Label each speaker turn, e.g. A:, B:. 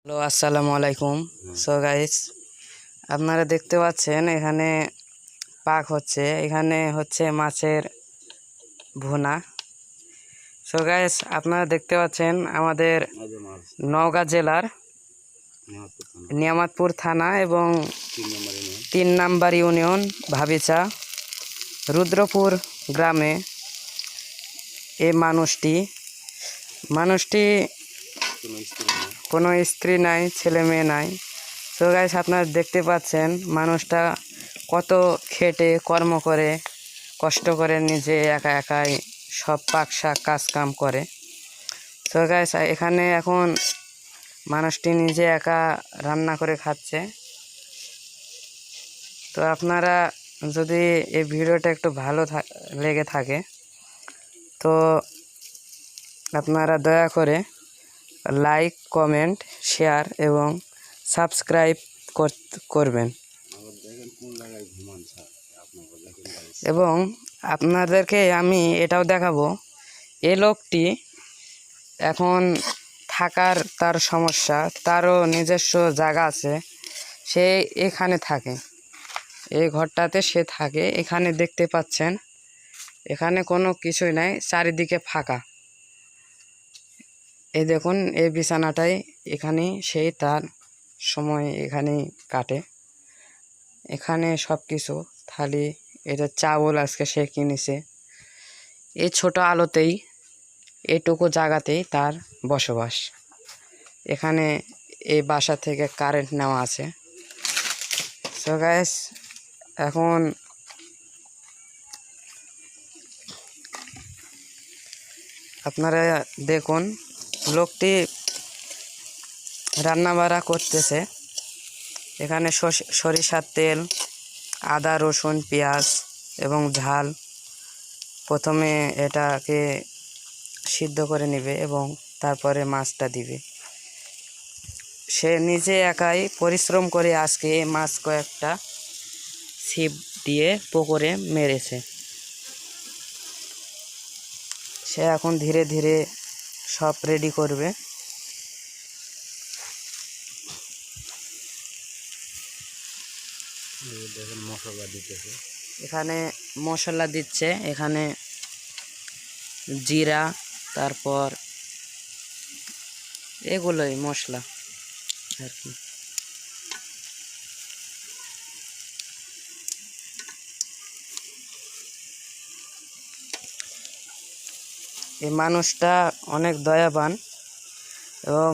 A: Hello, আসসালামু আলাইকুম। So guys, আপনারা দেখতে পাচ্ছেন এখানে পাক হচ্ছে, এখানে হচ্ছে মাছের ভুনা। সো গাইস, আপনারা দেখতে পাচ্ছেন আমাদের নওগাঁ জেলার নিয়ামতপুর থানা এবং 3 নম্বর ইউনিয়ন ভাবিচা রুদ্রপুর গ্রামে এই মানুষটি কোনো স্ত্রী নাই, ছেলে মেয়ে নাই। তো গাইস, আপনারা দেখতে পাচ্ছেন মানুষটা কত খেটে কর্ম করে, কষ্ট করে নিজে একা একাই সব পাক শাক কাজ কাম করে। তো গাইস, এখানে এখন মানুষটি নিজে একা রান্না করে খাচ্ছে। তো আপনারা যদি এই ভিডিওটা একটু ভালো লেগে থাকে তো আপনারা দয়া করে লাইক, কমেন্ট, শেয়ার এবং সাবস্ক্রাইব করবেন। এবং আপনাদেরকে আমি এটাও দেখাবো, এ লোকটি এখন থাকার তার সমস্যা, তারও নিজস্ব জায়গা আছে, সে এখানে থাকে, এই ঘরটাতে সে থাকে। এখানে দেখতে পাচ্ছেন এখানে কোনো কিছুই নাই, চারিদিকে ফাঁকা। এই দেখুন, এই বিছানাটাই এখানেই সেই তার সময় এখানেই কাটে। এখানে সব কিছু থালি, এটা চাউল আজকে সে কিনেছে। এই ছোট আলোতেই, এইটুকু জায়গাতেই তার বসবাস। এখানে এই বাসা থেকে কারেন্ট নেওয়া আছে। সো গাইস, এখন আপনারা দেখুন, লোকটি রান্নাবাড়া করতেছে। এখানে সরিষার তেল, আদা, রসুন, পেঁয়াজ এবং ঝাল, প্রথমে এটাকে সিদ্ধ করে নেবে এবং তারপরে মাছটা দিবে। সে নিজে একাই পরিশ্রম করে আজকে মাছ কয়েকটা ছিপ দিয়ে পুকুরে মেরেছে। সে এখন ধীরে ধীরে সব রেডি করবে। এখানে মশলা দিচ্ছে, এখানে জিরা, তারপর এগুলোই মশলা আর কি। এই মানুষটা অনেক দয়াবান এবং